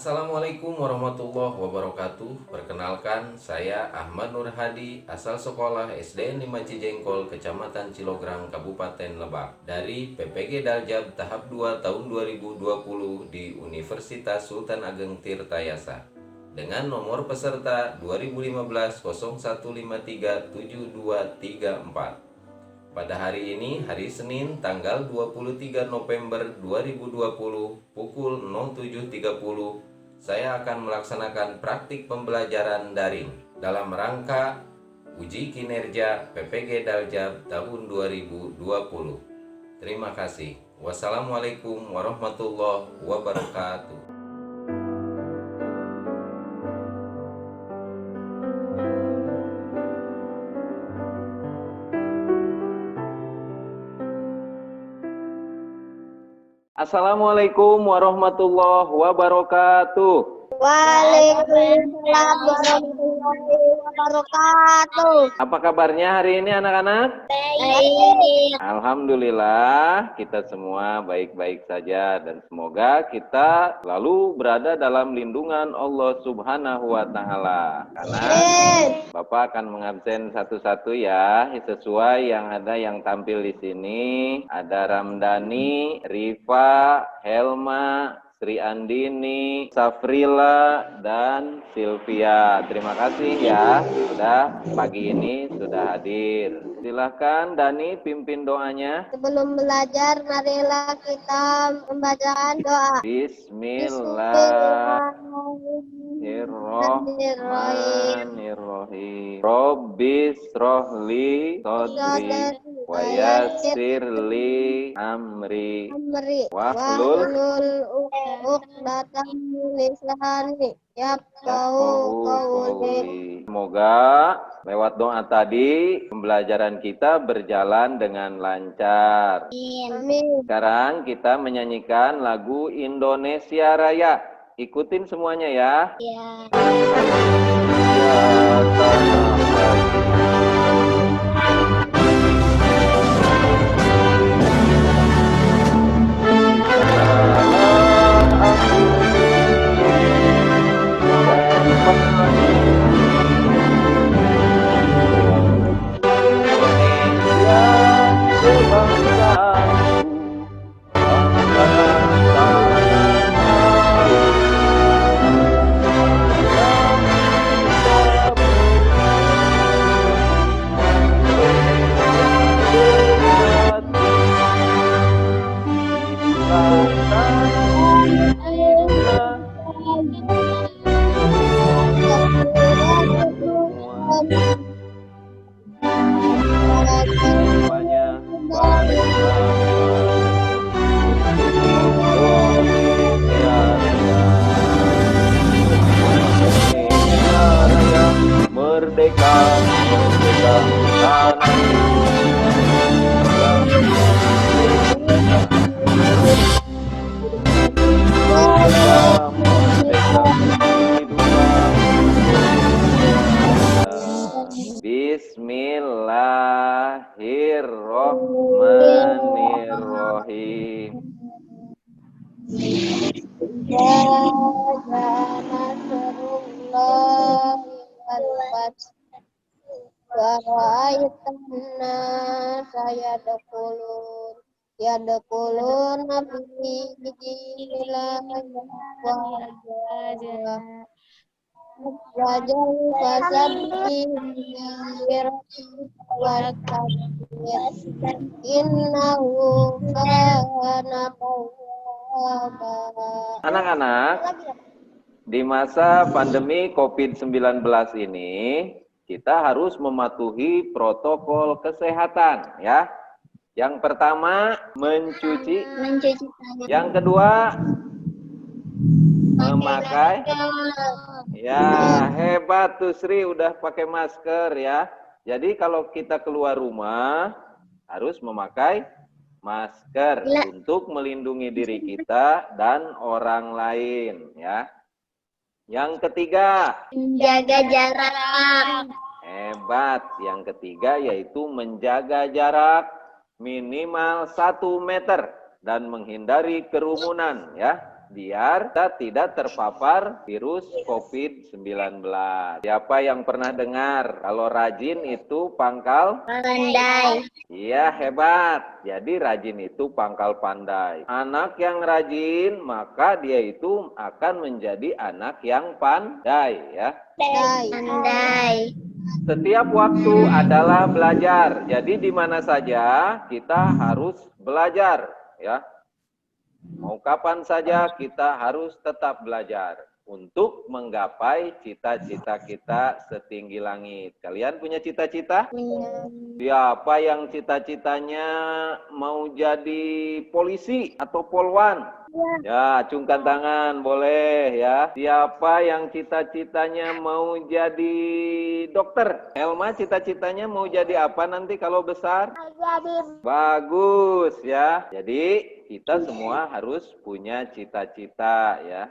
Assalamualaikum warahmatullahi wabarakatuh. Perkenalkan, saya Ahmad Nur Hadi, asal sekolah SDN 5 Cijengkol, Kecamatan Cilograng, Kabupaten Lebak, dari PPG Daljab tahap 2 tahun 2020 di Universitas Sultan Ageng Tirtayasa dengan nomor peserta 2015 01537234. Pada hari ini, hari Senin, tanggal 23 November 2020, pukul 07.30, saya akan melaksanakan praktik pembelajaran daring dalam rangka uji kinerja PPG Daljab tahun 2020. Terima kasih. Wassalamualaikum warahmatullahi wabarakatuh. Assalamualaikum warahmatullahi wabarakatuh. Waalaikumsalam warahmatullahi wabarakatuh. Apa kabarnya hari ini anak-anak? Baik. Alhamdulillah kita semua baik-baik saja dan semoga kita selalu berada dalam lindungan Allah Subhanahu wa taala. Karena Bapak akan mengabsen satu-satu ya, sesuai yang ada yang tampil di sini. Ada Ramdhani, Rifa, Helma, Sri Andini, Safrila, dan Sylvia. Terima kasih ya, sudah pagi ini sudah hadir. Silahkan Dani pimpin doanya. Sebelum belajar, marilah kita membacakan doa. Bismillahirrahmanirrahim. Rabbis rohli sodri wa yassirli amri wahlul uqdatam min lisani yafqahu qawli. Semoga lewat doa tadi pembelajaran kita berjalan dengan lancar. Amin. Sekarang kita menyanyikan lagu Indonesia Raya. Ikutin semuanya ya. Ya. Merdeka, merdeka, tanah Bismillahirrahmanirrahim. Ya nasrullahi wal fath wa ra'aitanna yadkhuluna fi dinillahi afwaja wajal fasabbih innahu kana tawwaba. Anak-anak, di masa pandemi COVID-19 ini, kita harus mematuhi protokol kesehatan ya. Yang pertama, mencuci. Yang kedua, memakai. Ya, hebat tuh Sri udah pakai masker ya. Jadi kalau kita keluar rumah harus memakai masker untuk melindungi diri kita dan orang lain ya. Yang ketiga, menjaga jarak. hebat. Yang ketiga yaitu menjaga jarak minimal 1 meter dan menghindari kerumunan ya. biar kita tidak terpapar virus COVID-19. Siapa yang pernah dengar kalau rajin itu pangkal Pandai. Iya, hebat. Jadi rajin itu pangkal pandai. Anak yang rajin, maka dia itu akan menjadi anak yang pandai, ya. Pandai. Setiap waktu adalah belajar. Jadi di mana saja kita harus belajar, ya. Mau kapan saja kita harus tetap belajar untuk menggapai cita-cita kita setinggi langit. Kalian punya cita-cita? Siapa yang cita-citanya mau jadi polisi atau polwan? Ya, acungkan tangan, boleh ya. Siapa yang cita-citanya mau jadi dokter? Helma cita-citanya mau jadi apa nanti kalau besar? Bagus ya. Jadi kita semua harus punya cita-cita ya.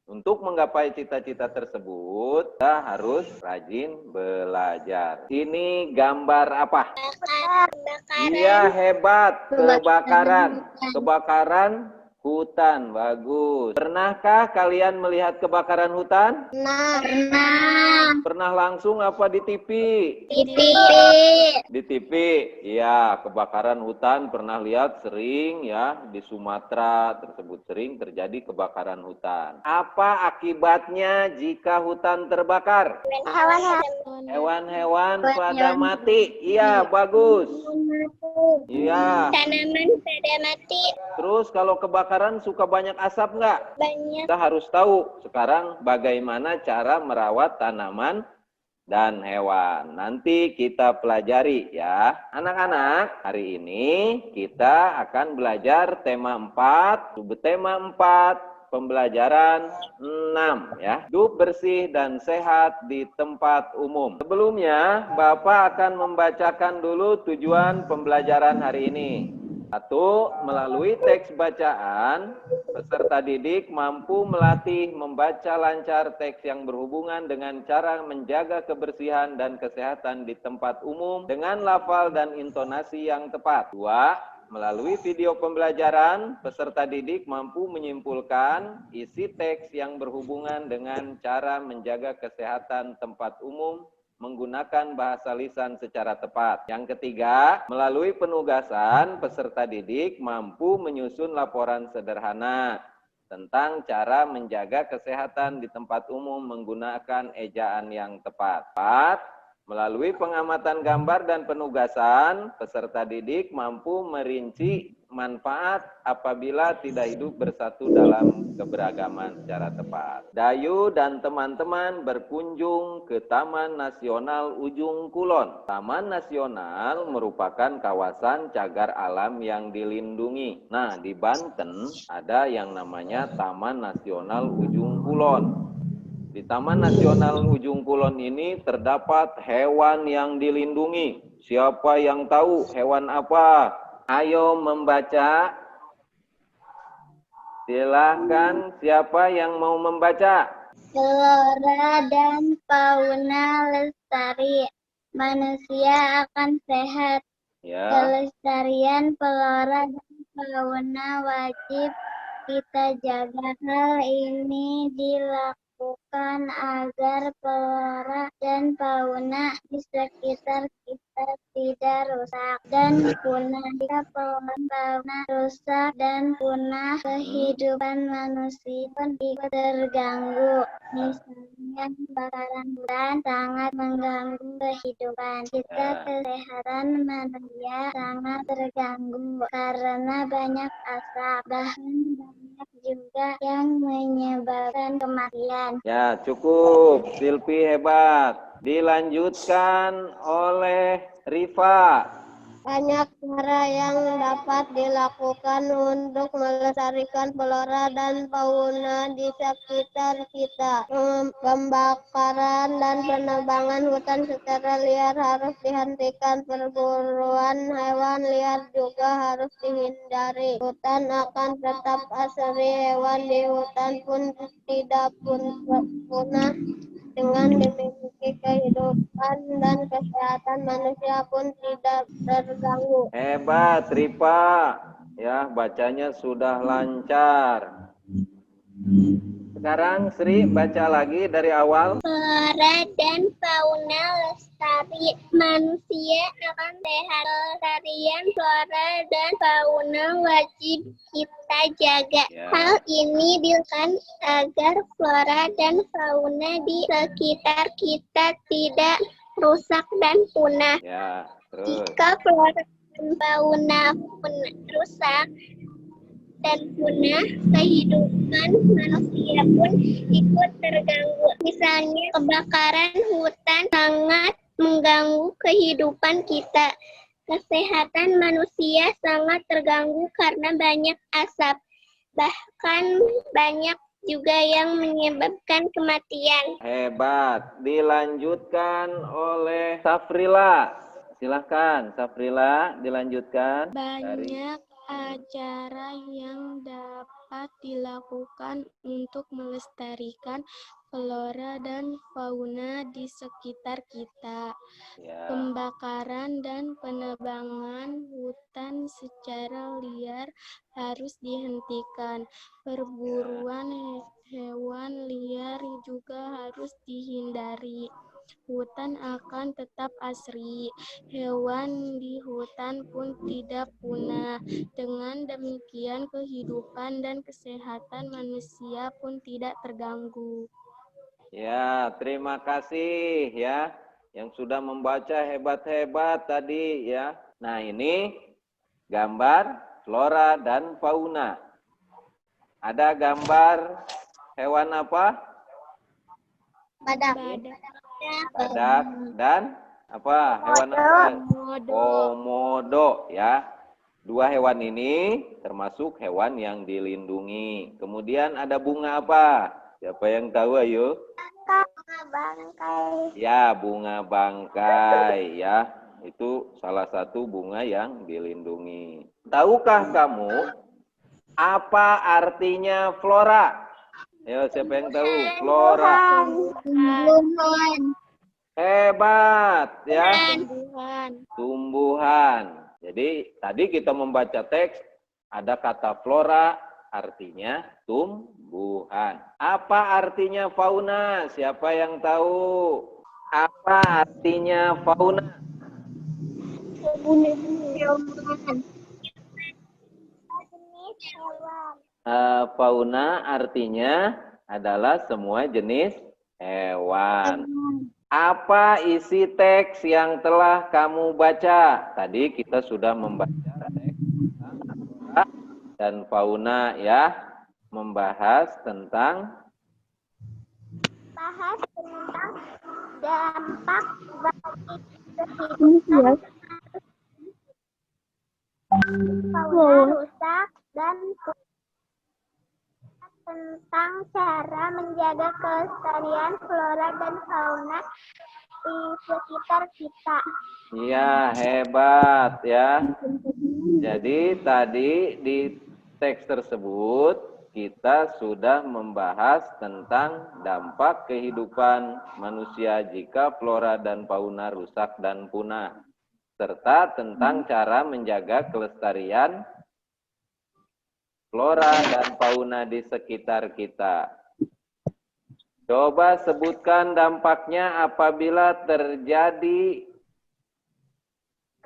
Untuk menggapai cita-cita tersebut, kita harus rajin belajar. Ini gambar apa? Iya, hebat. Kebakaran. Kebakaran hutan. Bagus. Pernahkah kalian melihat kebakaran hutan? Pernah. Pernah langsung apa di TV? Di TV. Iya, kebakaran hutan pernah lihat sering ya di Sumatera tersebut sering terjadi kebakaran hutan. Apa akibatnya jika hutan terbakar? Hewan-hewan pada mati. Iya, bagus. Iya. Tanaman pada mati. Terus kalau kebakaran suka banyak asap nggak? Banyak. Kita harus tahu sekarang bagaimana cara merawat tanaman dan hewan. Nanti kita pelajari ya. Anak-anak, hari ini kita akan belajar tema 4, subtema 4, pembelajaran 6 ya. Hidup bersih dan sehat di tempat umum. Sebelumnya, Bapak akan membacakan dulu tujuan pembelajaran hari ini. 1. Melalui teks bacaan, peserta didik mampu melatih membaca lancar teks yang berhubungan dengan cara menjaga kebersihan dan kesehatan di tempat umum dengan lafal dan intonasi yang tepat. 2. Melalui video pembelajaran, peserta didik mampu menyimpulkan isi teks yang berhubungan dengan cara menjaga kesehatan tempat umum menggunakan bahasa lisan secara tepat. Yang ketiga, melalui penugasan, peserta didik mampu menyusun laporan sederhana tentang cara menjaga kesehatan di tempat umum menggunakan ejaan yang tepat. 4. Melalui pengamatan gambar dan penugasan, peserta didik mampu merinci manfaat apabila tidak hidup bersatu dalam keberagaman secara tepat. Dayu dan teman-teman berkunjung ke Taman Nasional Ujung Kulon. Taman Nasional merupakan kawasan cagar alam yang dilindungi. Nah, di Banten ada yang namanya Taman Nasional Ujung Kulon. Di Taman Nasional Ujung Kulon ini terdapat hewan yang dilindungi. Siapa yang tahu hewan apa? Ayo membaca. Silahkan, siapa yang mau membaca? Flora dan fauna lestari. Manusia akan sehat. Ya. Kelestarian flora dan fauna wajib kita jaga. Hal ini dilakukan agar flora dan fauna di sekitar kita tidak rusak dan punah. Jika fauna rusak dan punah, kehidupan manusia pun ikut terganggu. Misalnya kebakaran hutan sangat mengganggu kehidupan kita. Kesehatan manusia sangat terganggu karena banyak asap, bahkan banyak juga yang menyebabkan kematian. Ya, cukup. Silpi hebat. Dilanjutkan oleh Rifa. Banyak cara yang dapat dilakukan untuk melestarikan flora dan fauna di sekitar kita. Pembakaran dan penebangan hutan secara liar harus dihentikan. Perburuan hewan liar juga harus dihindari. Hutan akan tetap asri. Hewan di hutan pun tidak punah. Dengan dimiliki kehidupan dan kesehatan manusia pun tidak terganggu. Hebat, Rifa. Ya, bacanya sudah lancar. Sekarang Sri baca lagi dari awal. Flora dan fauna lestari. Manusia akan sehat. Kelestarian flora dan fauna wajib kita jaga. Ya. Hal ini dilakukan agar flora dan fauna di sekitar kita tidak rusak dan punah. Ya, terus. Jika flora dan fauna rusak dan punah, kehidupan manusia pun ikut terganggu. Misalnya, kebakaran hutan sangat mengganggu kehidupan kita. Kesehatan manusia sangat terganggu karena banyak asap. Bahkan banyak juga yang menyebabkan kematian. Hebat. Dilanjutkan oleh Safrila. Silahkan, Safrila, dilanjutkan. Banyak acara yang dapat dilakukan untuk melestarikan flora dan fauna di sekitar kita. Ya. Pembakaran dan penebangan hutan secara liar harus dihentikan. Perburuan hewan liar juga harus dihindari. Hutan akan tetap asri. Hewan di hutan pun tidak punah. Dengan demikian kehidupan dan kesehatan manusia pun tidak terganggu. Ya, terima kasih ya yang sudah membaca hebat-hebat tadi ya. Nah, ini gambar flora dan fauna. Ada gambar hewan apa? Badak. Badak dan apa? Hewan apa? Komodo ya. Dua hewan ini termasuk hewan yang dilindungi. Kemudian ada bunga apa? Siapa yang tahu ayo? Bunga bangkai. Ya, bunga bangkai ya. Itu salah satu bunga yang dilindungi. Tahukah kamu apa artinya flora? Ayo, siapa yang tahu? Flora. Tumbuhan. Hebat ya. Tumbuhan. Jadi tadi kita membaca teks ada kata flora artinya tumbuhan. Apa artinya fauna? Siapa yang tahu? Apa artinya fauna? Fauna artinya adalah semua jenis hewan. Apa isi teks yang telah kamu baca? Tadi kita sudah membaca teks tentang flora dan fauna ya, membahas tentang Dampak bagi kehidupan fauna rusak dan tentang cara menjaga kelestarian flora dan fauna di sekitar kita. Iya, hebat ya. Jadi tadi di teks tersebut kita sudah membahas tentang dampak kehidupan manusia jika flora dan fauna rusak dan punah, serta tentang cara menjaga kelestarian flora dan fauna di sekitar kita. Coba sebutkan dampaknya apabila terjadi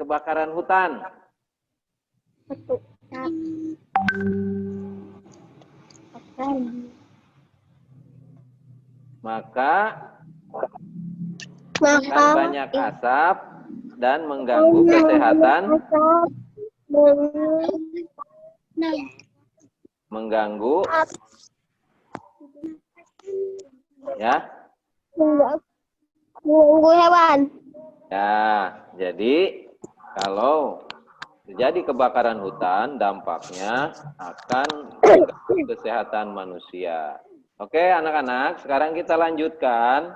kebakaran hutan. Maka banyak asap dan mengganggu kesehatan, mengganggu ya. Mengganggu hewan. Ya, jadi kalau terjadi kebakaran hutan, dampaknya akan mengganggu kesehatan manusia. Oke, anak-anak, sekarang kita lanjutkan.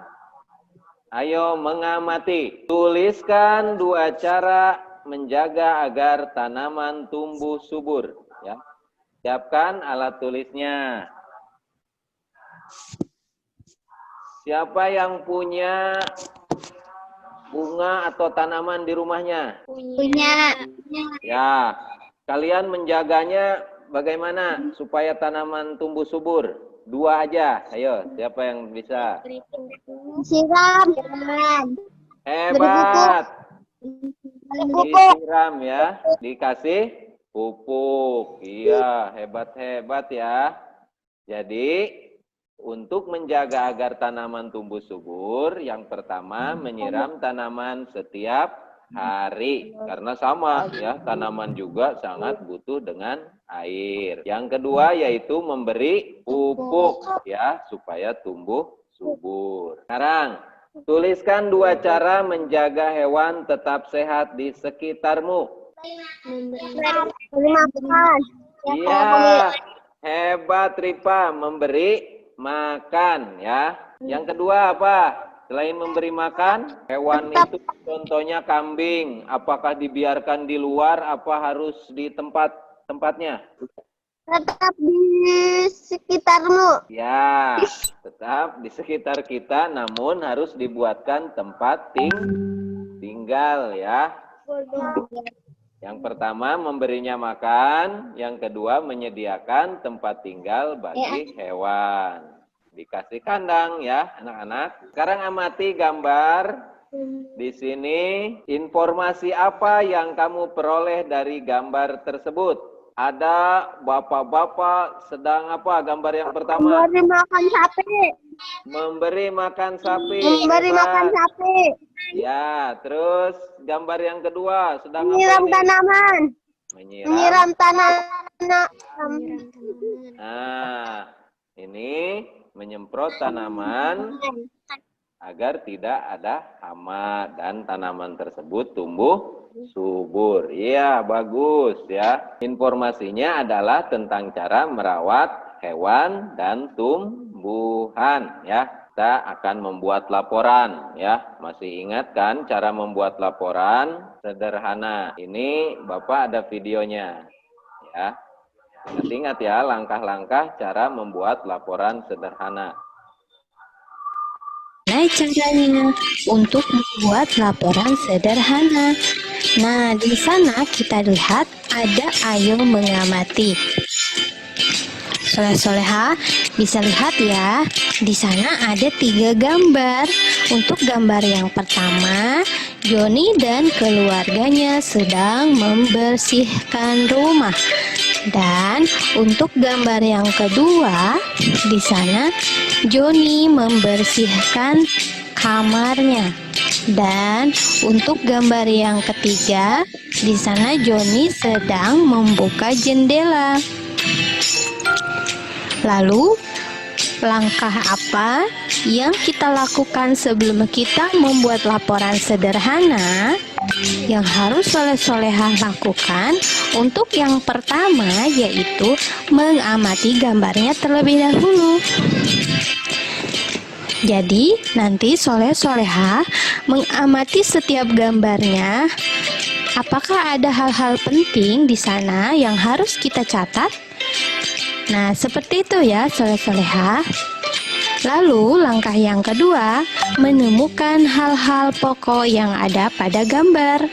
Ayo mengamati. Tuliskan 2 cara menjaga agar tanaman tumbuh subur. Ya. Siapkan alat tulisnya. Siapa yang punya bunga atau tanaman di rumahnya? Punya. Ya, kalian menjaganya bagaimana supaya tanaman tumbuh subur? Dua aja. Ayo, siapa yang bisa? Beri pupuk. Siram. Hebat. Disiram ya. Dikasih pupuk. Iya, hebat-hebat ya. Jadi, untuk menjaga agar tanaman tumbuh subur, yang pertama menyiram tanaman setiap hari. Karena sama ya, tanaman juga sangat butuh dengan air. Yang kedua yaitu memberi pupuk ya, supaya tumbuh subur. Sekarang, tuliskan 2 cara menjaga hewan tetap sehat di sekitarmu. Beri makan. Iya, hebat Ripa, memberi makan ya. Yang kedua apa? Selain memberi makan, hewan itu contohnya kambing, apakah dibiarkan di luar apa harus di tempatnya? Tetap di sekitarmu. Ya, tetap di sekitar kita, namun harus dibuatkan tempat tinggal ya. Yang pertama memberinya makan, yang kedua menyediakan tempat tinggal bagi hewan. Dikasih kandang ya anak-anak. Sekarang amati gambar. Di sini informasi apa yang kamu peroleh dari gambar tersebut? Ada bapak-bapak sedang apa gambar yang pertama? Memberi makan sapi. Memberi makan sapi. Memberi Hebat. makan sapi. Ya, terus gambar yang kedua sedang Menyiram apa ini? tanaman. Menyiram. Menyiram tanaman. Menyiram tanaman. Nah, ini menyemprot tanaman agar tidak ada hama dan tanaman tersebut tumbuh subur. Iya, bagus ya. Informasinya adalah tentang cara merawat hewan dan tumbuhan ya. Kita akan membuat laporan ya. Masih ingat kan cara membuat laporan? Sederhana. Ini Bapak ada videonya ya. Ingat ya langkah-langkah cara membuat laporan sederhana. Nah, caranya untuk membuat laporan sederhana. Nah, di sana kita lihat ada ayo mengamati. Soleh-soleha bisa lihat ya, di sana ada 3 gambar. Untuk gambar yang pertama, Joni dan keluarganya sedang membersihkan rumah. Dan untuk gambar yang kedua, di sana Joni membersihkan kamarnya. Dan untuk gambar yang ketiga, di sana Joni sedang membuka jendela. Lalu, langkah apa yang kita lakukan sebelum kita membuat laporan sederhana yang harus soleh-solehah lakukan? Untuk yang pertama yaitu mengamati gambarnya terlebih dahulu. Jadi nanti soleh-solehah mengamati setiap gambarnya. Apakah ada hal-hal penting di sana yang harus kita catat? Nah, seperti itu ya soleh-solehah. Lalu langkah yang kedua, menemukan hal-hal pokok yang ada pada gambar.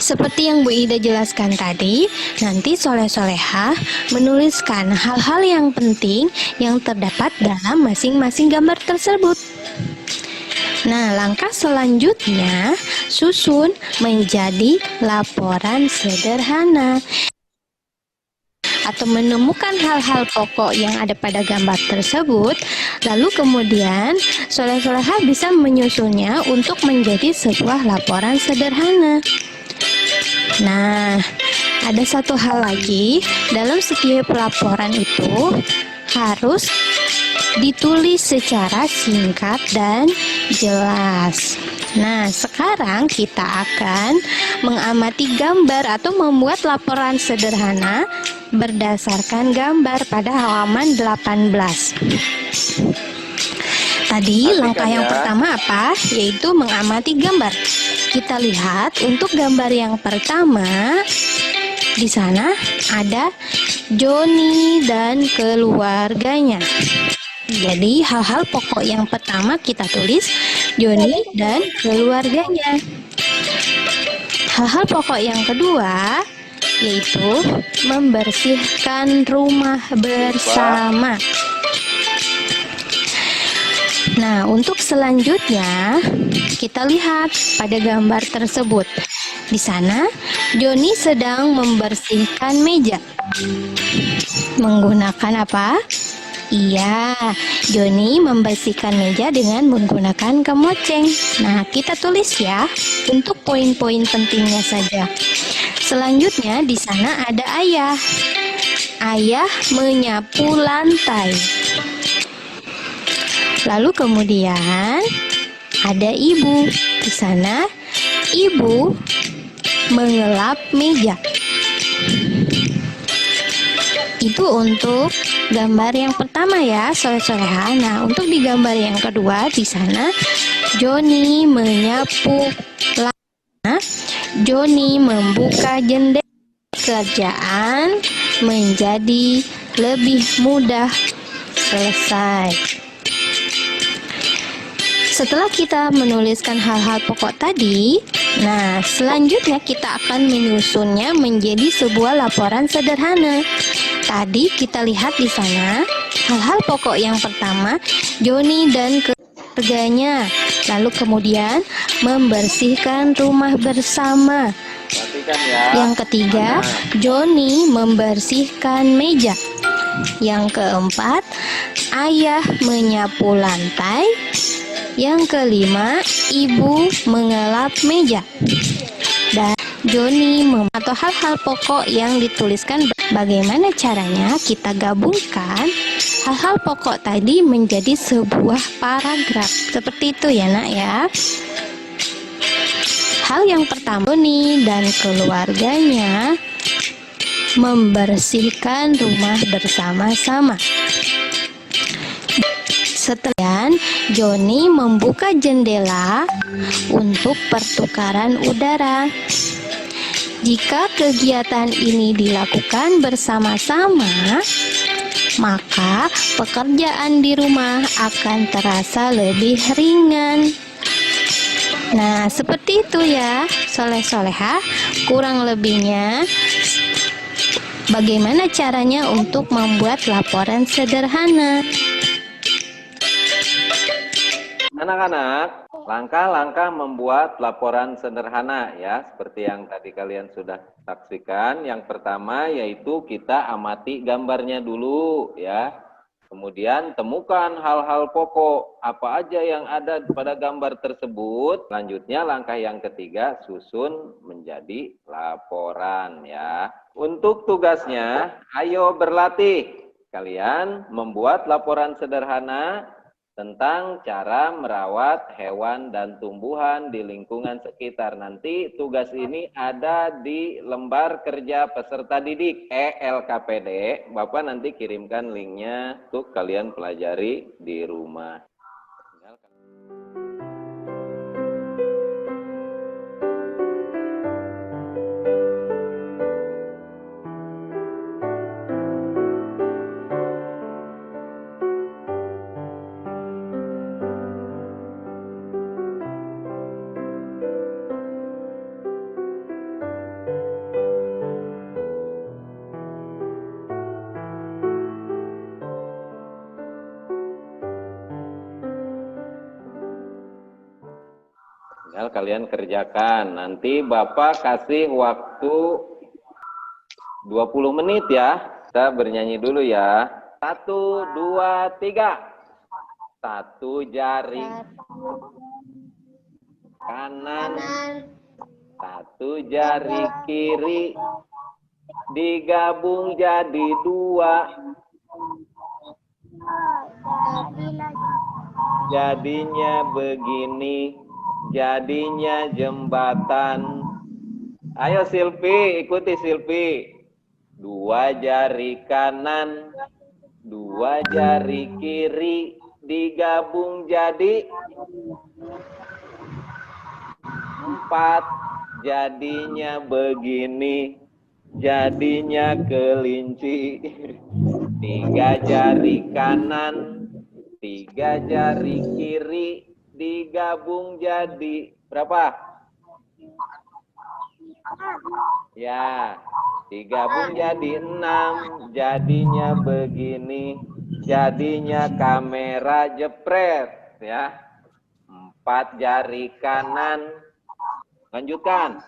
Seperti yang Bu Ida jelaskan tadi, nanti soleh-solehah menuliskan hal-hal yang penting yang terdapat dalam masing-masing gambar tersebut. Nah, langkah selanjutnya susun menjadi laporan sederhana atau menemukan hal-hal pokok yang ada pada gambar tersebut, lalu kemudian soleh-solehah bisa menyusunnya untuk menjadi sebuah laporan sederhana. Nah, ada satu hal lagi, dalam setiap laporan itu harus ditulis secara singkat dan jelas. Nah, sekarang kita akan mengamati gambar atau membuat laporan sederhana berdasarkan gambar pada halaman 18. Tadi langkah yang pertama apa? Yaitu mengamati gambar. Kita lihat untuk gambar yang pertama, di sana ada Joni dan keluarganya. Jadi hal-hal pokok yang pertama kita tulis Joni dan keluarganya. Hal-hal pokok yang kedua yaitu membersihkan rumah bersama. Nah, untuk selanjutnya kita lihat pada gambar tersebut. Di sana, Joni sedang membersihkan meja. Menggunakan apa? Iya, Joni membersihkan meja dengan menggunakan kemoceng. Nah, kita tulis ya untuk poin-poin pentingnya saja. Selanjutnya di sana ada ayah. Ayah menyapu lantai. Lalu kemudian ada ibu. Di sana ibu mengelap meja. Itu untuk gambar yang pertama ya, soleh-soleha. Nah, untuk di gambar yang kedua di sana Joni menyapu lantai. Joni membuka jendela. Kerjaan menjadi lebih mudah selesai. Setelah kita menuliskan hal-hal pokok tadi, nah selanjutnya kita akan menyusunnya menjadi sebuah laporan sederhana. Tadi kita lihat di sana hal-hal pokok yang pertama, Joni dan keluarganya. Lalu kemudian membersihkan rumah bersama. Perhatikan ya. Yang ketiga, Joni membersihkan meja. Yang keempat, ayah menyapu lantai. Yang kelima, ibu mengelap meja. Dan Joni atau hal-hal pokok yang dituliskan. Bagaimana caranya kita gabungkan hal-hal pokok tadi menjadi sebuah paragraf. Seperti itu ya nak ya. Hal yang pertama, Joni dan keluarganya membersihkan rumah bersama-sama. Setelah Joni membuka jendela untuk pertukaran udara. Jika kegiatan ini dilakukan bersama-sama, maka pekerjaan di rumah akan terasa lebih ringan. Nah, seperti itu ya, soleh-soleha. Kurang lebihnya, bagaimana caranya untuk membuat laporan sederhana? Anak-anak, langkah-langkah membuat laporan sederhana ya, seperti yang tadi kalian sudah saksikan. Yang pertama yaitu kita amati gambarnya dulu ya. Kemudian temukan hal-hal pokok apa aja yang ada pada gambar tersebut. Selanjutnya langkah yang ketiga, susun menjadi laporan ya. Untuk tugasnya, ayo berlatih. Kalian membuat laporan sederhana tentang cara merawat hewan dan tumbuhan di lingkungan sekitar. Nanti tugas ini ada di lembar kerja peserta didik ELKPD. Bapak nanti kirimkan linknya untuk kalian pelajari di rumah. Tinggal kalian kerjakan. Nanti Bapak kasih waktu 20 menit ya. Kita bernyanyi dulu ya. 1, 2, 3. Satu jari kanan, satu jari kiri, digabung jadi 2. Jadinya begini, jadinya jembatan. Ayo Silvi, ikuti Silvi. 2 jari kanan, 2 jari kiri, digabung jadi 4. Jadinya begini, jadinya kelinci. 3 jari kanan, 3 jari kiri, digabung jadi berapa? Ya, digabung jadi 6, jadinya begini, jadinya kamera jepret ya. 4 jari kanan, lanjutkan,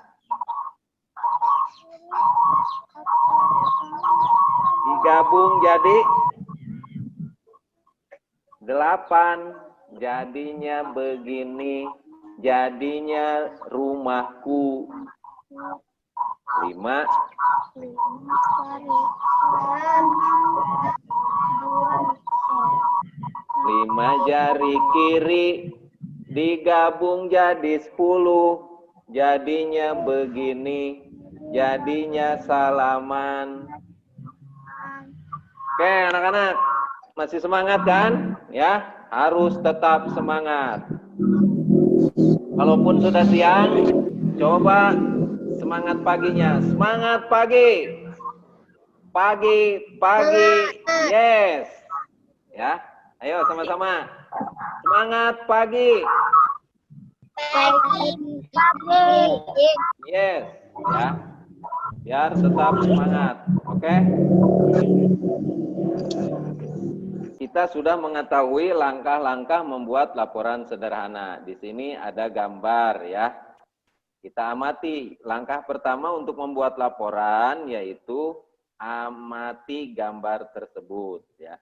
digabung jadi 8, jadinya begini, jadinya rumahku. 5 jari kiri, digabung jadi 10, jadinya begini, jadinya salaman. Oke anak-anak, masih semangat kan? Ya, harus tetap semangat. Kalaupun sudah siang, coba semangat paginya. Semangat pagi. Pagi, yes. Ya, ayo sama-sama. Semangat pagi. Yes, ya. Biar tetap semangat. Oke? Kita sudah mengetahui langkah-langkah membuat laporan sederhana. Di sini ada gambar ya. Kita amati. Langkah pertama untuk membuat laporan yaitu amati gambar tersebut ya.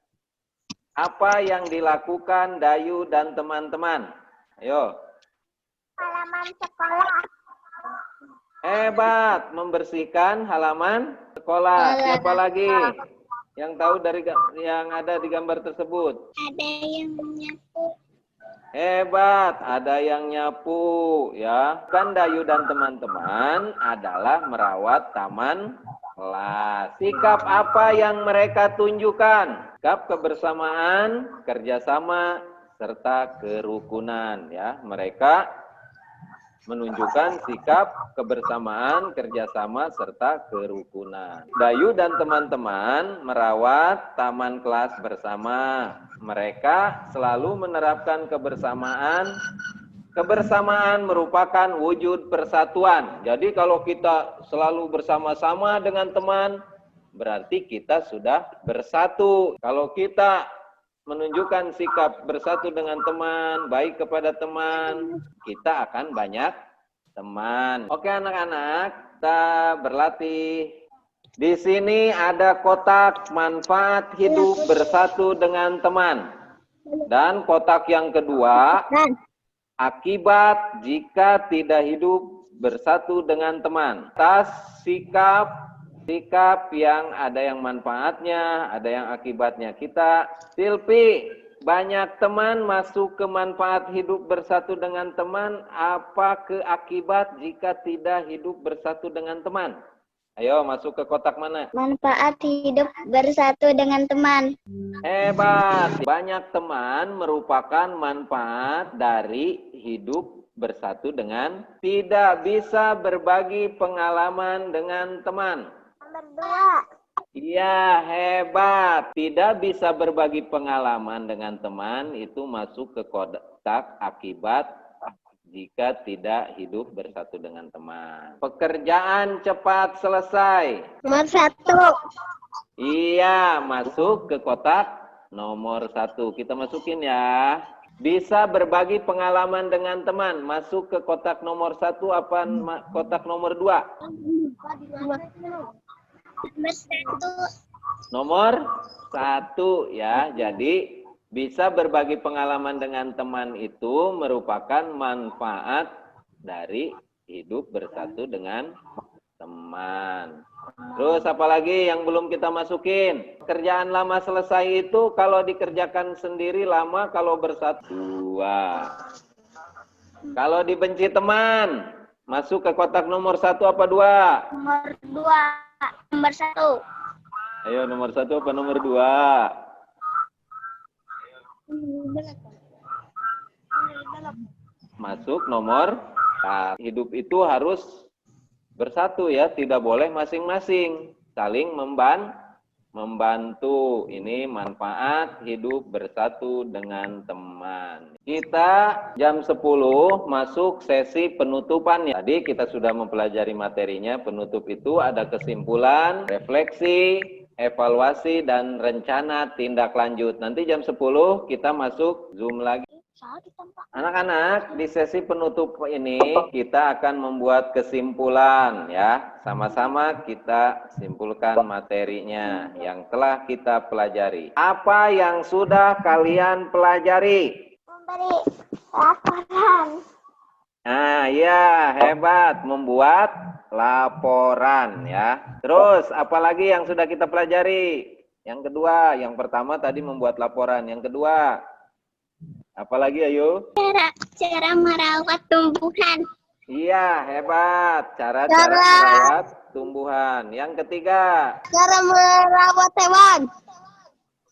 Apa yang dilakukan Dayu dan teman-teman? Ayo. Halaman sekolah. Hebat, membersihkan halaman sekolah. Siapa lagi yang tahu dari yang ada di gambar tersebut? Ada yang menyapu. Hebat, ada yang nyapu ya. Kan Dayu dan teman-teman adalah merawat taman kelas. Sikap apa yang mereka tunjukkan? Sikap kebersamaan, kerjasama, serta kerukunan ya. Mereka menunjukkan sikap kebersamaan, kerjasama, serta kerukunan. Dayu dan teman-teman merawat taman kelas bersama. Mereka selalu menerapkan kebersamaan. Kebersamaan merupakan wujud persatuan. Jadi kalau kita selalu bersama-sama dengan teman, berarti kita sudah bersatu. Kalau kita menunjukkan sikap bersatu dengan teman, baik kepada teman, kita akan banyak teman. Oke anak-anak, kita berlatih. Di sini ada kotak manfaat hidup bersatu dengan teman. Dan kotak yang kedua, akibat jika tidak hidup bersatu dengan teman. Atas sikap yang ada yang manfaatnya, ada yang akibatnya. Kita, Silpi, banyak teman masuk ke manfaat hidup bersatu dengan teman. Apa keakibat jika tidak hidup bersatu dengan teman? Ayo masuk ke kotak mana? Manfaat hidup bersatu dengan teman. Hebat. Banyak teman merupakan manfaat dari hidup bersatu dengan, tidak bisa berbagi pengalaman dengan teman. Iya, hebat. Tidak bisa berbagi pengalaman dengan teman itu masuk ke kotak akibat jika tidak hidup bersatu dengan teman. Pekerjaan cepat selesai. Nomor 1. Iya, masuk ke kotak nomor 1. Kita masukin ya. Bisa berbagi pengalaman dengan teman. Masuk ke kotak nomor 1 apa kotak nomor 2? Nomor 1 ya. Jadi bisa berbagi pengalaman dengan teman itu merupakan manfaat dari hidup bersatu dengan teman. Terus apalagi yang belum kita masukin? Kerjaan lama selesai itu kalau dikerjakan sendiri lama, kalau bersatu 2. Kalau dibenci teman, masuk ke kotak nomor 1 apa 2? Nomor 2. Nomor 1. Ayo nomor 1 apa nomor 2? Masuk nomor 1. Hidup itu harus bersatu ya, tidak boleh masing-masing, saling membantu. Ini manfaat hidup bersatu dengan teman. Kita jam 10 masuk sesi penutupan. Tadi kita sudah mempelajari materinya. Penutup itu ada kesimpulan, refleksi, evaluasi, dan rencana tindak lanjut. Nanti jam 10 kita masuk Zoom lagi. Anak-anak, di sesi penutup ini kita akan membuat kesimpulan ya. Sama-sama kita simpulkan materinya yang telah kita pelajari. Apa yang sudah kalian pelajari? Memberi laporan. Nah, ya, hebat, membuat laporan ya. Terus apalagi yang sudah kita pelajari? Yang kedua, yang pertama tadi membuat laporan. Yang kedua, apalagi ayo? Cara merawat tumbuhan. Iya, hebat. Cara merawat tumbuhan. Yang ketiga. Cara merawat hewan.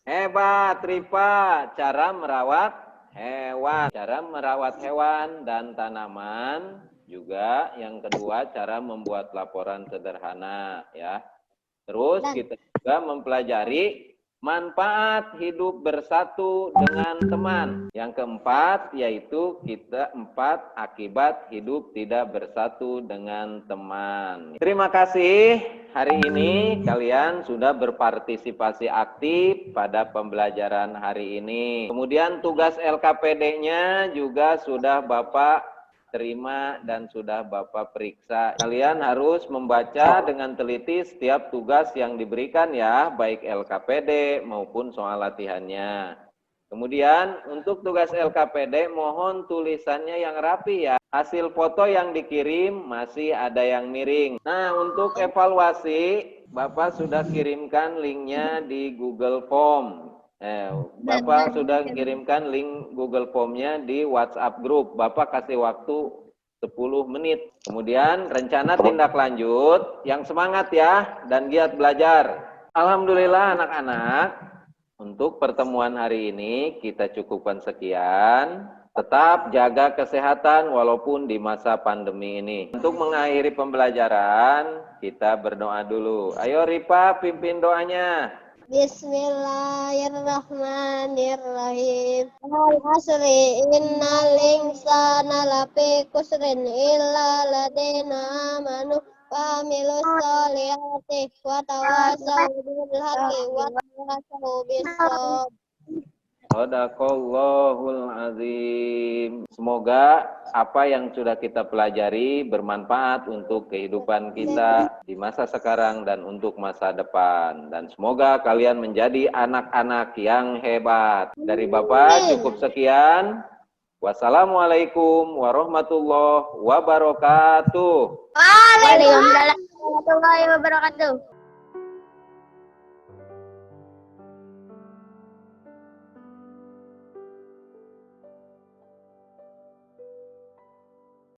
Hebat, Rifa. Cara merawat hewan. Cara merawat hewan dan tanaman. Juga yang kedua, cara membuat laporan sederhana. Ya. Terus kita juga mempelajari manfaat hidup bersatu dengan teman. Yang keempat yaitu akibat hidup tidak bersatu dengan teman. Terima kasih, hari ini kalian sudah berpartisipasi aktif pada pembelajaran hari ini. Kemudian tugas LKPD-nya juga sudah Bapak terima dan sudah Bapak periksa. Kalian harus membaca dengan teliti setiap tugas yang diberikan ya, baik LKPD maupun soal latihannya. Kemudian untuk tugas LKPD mohon tulisannya yang rapi ya. Hasil foto yang dikirim masih ada yang miring. Nah, untuk evaluasi Bapak sudah kirimkan linknya di Google Form. Bapak sudah kirimkan link Google Form-nya di WhatsApp grup. Bapak kasih waktu 10 menit. Kemudian rencana tindak lanjut, yang semangat ya dan giat belajar. Alhamdulillah anak-anak, untuk pertemuan hari ini kita cukupkan sekian. Tetap jaga kesehatan walaupun di masa pandemi ini. Untuk mengakhiri pembelajaran, kita berdoa dulu. Ayo Ripa, pimpin doanya. Bismillahirrahmanirrahim. Al-asri innal insana lafi khusrin illa ladina amanu wa amilus solihati wa tawasaw bil haqqi wa tawasaw bis sabr. Shadaqallahul azim. Semoga apa yang sudah kita pelajari bermanfaat untuk kehidupan kita di masa sekarang dan untuk masa depan. Dan semoga kalian menjadi anak-anak yang hebat. Dari Bapak cukup sekian. Wassalamualaikum warahmatullahi wabarakatuh. Waalaikumsalam warahmatullahi wabarakatuh.